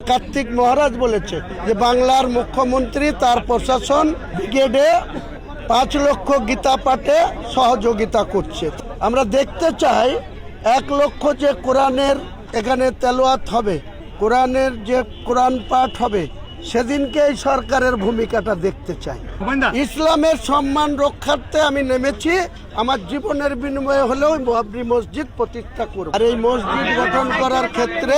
কার্তিক মহারাজ বলেছে যে বাংলার মুখ্যমন্ত্রী তার প্রশাসন ব্রিগেডে ৫ লক্ষ গীতা পাঠে সহযোগিতা করছে। আমরা দেখতে চাই ১ লক্ষ যে কোরআনের এখানে তেলাওয়াত হবে, কোরআনের যে কোরআন পাঠ হবে, সেদিনকে এই সরকারের ভূমিকাটা দেখতে চাই। ইসলামের সম্মান রক্ষার্থে আমি নেমেছি, আমার জীবনের বিনিময়ে হলেও বাবরি মসজিদ প্রতিষ্ঠা করব। আর এই মসজিদ গঠন করার ক্ষেত্রে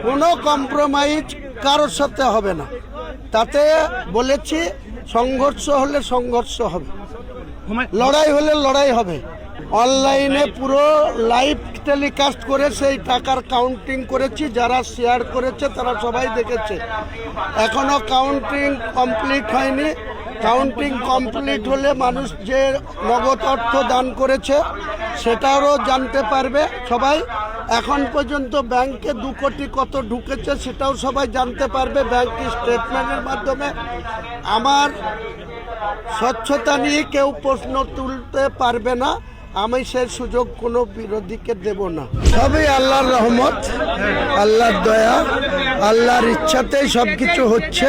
কোনো কম্প্রোমাইজ কারোর সাথে হবে না। তাতে বলেছি সংঘর্ষ হলে সংঘর্ষ হবে, লড়াই হলে লড়াই হবে। অনলাইনে পুরো লাইভ টেলিকাস্ট করে সেই টাকার কাউন্টিং করেছি, যারা শেয়ার করেছে তারা সবাই দেখেছে। এখনো কাউন্টিং কমপ্লিট হয়নি। কাউন্টিং কমপ্লিট হলে মানুষ যে নগদ অর্থ দান করেছে সেটাও জানতে পারবে সবাই। এখন পর্যন্ত ব্যাংকে 2 কোটি কত ঢুকেছে সেটাও সবাই জানতে পারবে ব্যাংক স্টেটমেন্টের মাধ্যমে। আমার স্বচ্ছতা নিয়ে কেউ প্রশ্ন তুলতে পারবে না, আমি সেই সুযোগ কোনো বিরোধীকে দেব না। সবই আল্লাহর রহমত, আল্লাহর দয়া, আল্লাহর ইচ্ছাতেই সব কিছু হচ্ছে।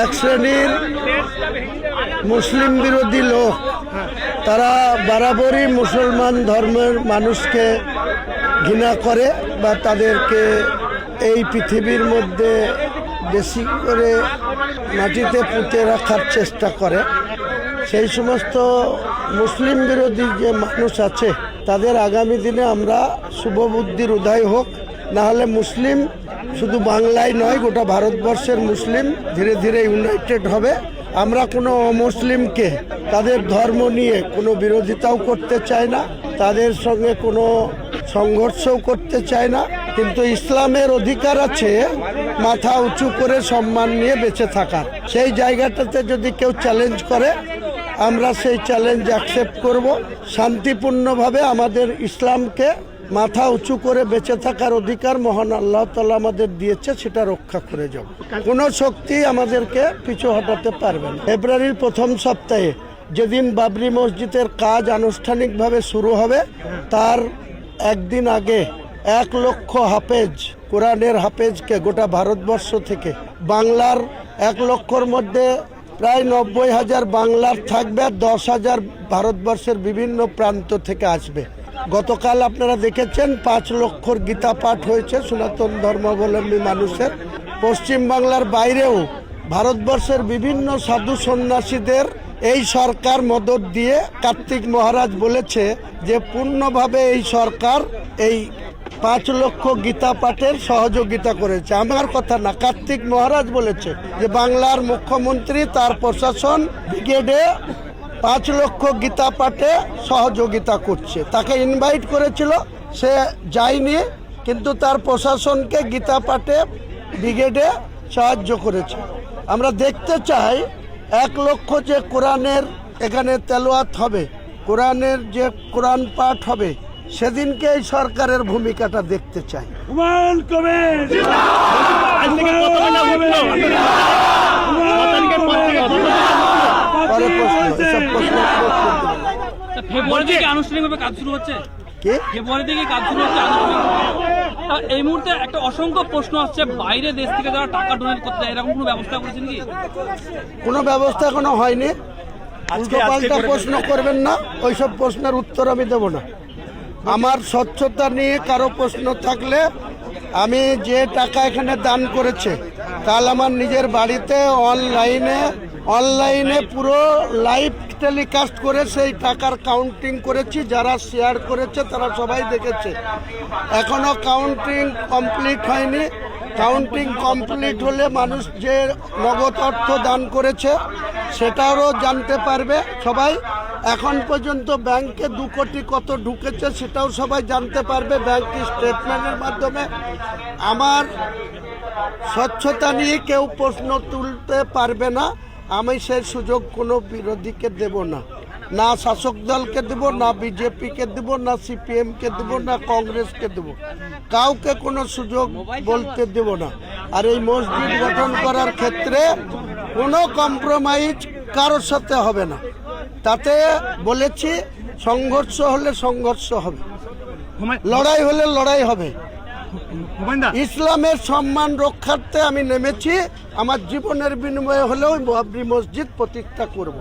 এক শ্রেণীর মুসলিম বিরোধী লোক, তারা বরাবরই মুসলমান ধর্মের মানুষকে ঘৃণা করে বা তাদেরকে এই পৃথিবীর মধ্যে বেশি করে মাটিতে পুঁতে রাখার চেষ্টা করে। সেই সমস্ত মুসলিম বিরোধী যে মানুষ আছে তাদের আগামী দিনে আমরা শুভবুদ্ধির উদয় হোক, না হলে মুসলিম শুধু বাংলায় নয় গোটা ভারতবর্ষের মুসলিম ধীরে ধীরে ইউনাইটেড হবে। আমরা কোনো অমুসলিমকে তাদের ধর্ম নিয়ে কোনো বিরোধিতাও করতে চাই না, তাদের সঙ্গে কোনো সংঘর্ষও করতে চাই না, কিন্তু ইসলামের অধিকার আছে মাথা উঁচু করে সম্মান নিয়ে বেঁচে থাকার। সেই জায়গাটাতে যদি কেউ চ্যালেঞ্জ করে আমরা সেই চ্যালেঞ্জ অ্যাকসেপ্ট করব। শান্তিপূর্ণভাবে আমাদের ইসলামকে মাথা উঁচু করে বেঁচে থাকার অধিকার মহান আল্লাহ তাআলা আমাদের দিয়েছে, সেটা রক্ষা করে যাব। কোনো শক্তি আমাদেরকে পিছু হটাতে পারবে না। ফেব্রুয়ারির প্রথম সপ্তাহে যেদিন বাবরি মসজিদের কাজ আনুষ্ঠানিকভাবে শুরু হবে, তার একদিন আগে 1 লক্ষ হাফেজ, কোরআনের হাফেজকে গোটা ভারতবর্ষ থেকে, বাংলার 1 লক্ষর মধ্যে প্রায় 90,000 বাংলার থাকবে, আর 10,000 ভারতবর্ষের বিভিন্ন প্রান্ত থেকে আসবে। গতকাল আপনারা দেখেছেন 5 লক্ষর গীতা পাঠ হয়েছে সনাতন ধর্মাবলম্বী মানুষের। পশ্চিম বাংলার বাইরেও ভারতবর্ষের বিভিন্ন সাধু সন্ন্যাসীদের এই সরকার মদত দিয়ে কার্তিক মহারাজ বলেছে যে পূর্ণভাবে এই সরকার এই 5 লক্ষ গীতা পাঠের সহযোগিতা করেছে। আমার কথা না, কার্তিক মহারাজ বলেছে যে বাংলার মুখ্যমন্ত্রী তার প্রশাসন ব্রিগেডে 5 লক্ষ গীতা পাঠে সহযোগিতা করছে। তাকে ইনভাইট করেছিল, সে যায়নি, কিন্তু তার প্রশাসনকে গীতা পাঠে ব্রিগেডে সাহায্য করেছে। আমরা দেখতে চাই 1 লক্ষ যে কোরআনের এখানে তেলাওয়াত হবে, কোরআনের যে কোরআন পাঠ হবে, সেদিনকে এই সরকারের ভূমিকাটা দেখতে চাই। এই মুহূর্তে একটা অসংখ্য প্রশ্ন আসছে, বাইরে দেশ থেকে যারা টাকা ডোনেট করতে যায় এরকম কোনো ব্যবস্থা করেছেন কি? কোনো ব্যবস্থা এখনো হয়নি। উল্টোপাল্টা প্রশ্ন করবেন না, ওইসব প্রশ্নের উত্তর আমি দেব না। আমার স্বচ্ছতা নিয়ে কারো প্রশ্ন থাকলে, আমি যে টাকা এখানে দান করেছে কাল আমার নিজের বাড়িতে অনলাইনে পুরো লাইভ টেলিকাস্ট করে সেই টাকার কাউন্টিং করেছি, যারা শেয়ার করেছে তারা সবাই দেখেছে। এখনো কাউন্টিং কমপ্লিট হয়নি। কাউন্টিং কমপ্লিট হলে মানুষ যে নগদ অর্থ দান করেছে সেটাও জানতে পারবে সবাই। এখন পর্যন্ত ব্যাংকে 2 কোটি কত ঢুকেছে সেটাও সবাই জানতে পারবে ব্যাংক স্টেটমেন্টের মাধ্যমে। আমার স্বচ্ছতা নিয়ে কেউ প্রশ্ন তুলতে পারবে না, আমি সেই সুযোগ কোনো বিরোধীকে দেব না। না শাসক দলকে দেব, না বিজেপিকে দেব, না সিপিএমকে দেব, না কংগ্রেসকে দেব, কাউকে কোনো সুযোগ বলতে দেব না। আর এই মসজিদ গঠন করার ক্ষেত্রে কোনো কম্প্রোমাইজ কারোর সাথে হবে না। তাতে বলেছি সংঘর্ষ হলে সংঘর্ষ হবে, লড়াই হলে লড়াই হবে। ইসলামের সম্মান রক্ষার্থে আমি নেমেছি, আমার জীবনের বিনিময়ে হলেও বাবরি মসজিদ প্রতিষ্ঠা করব।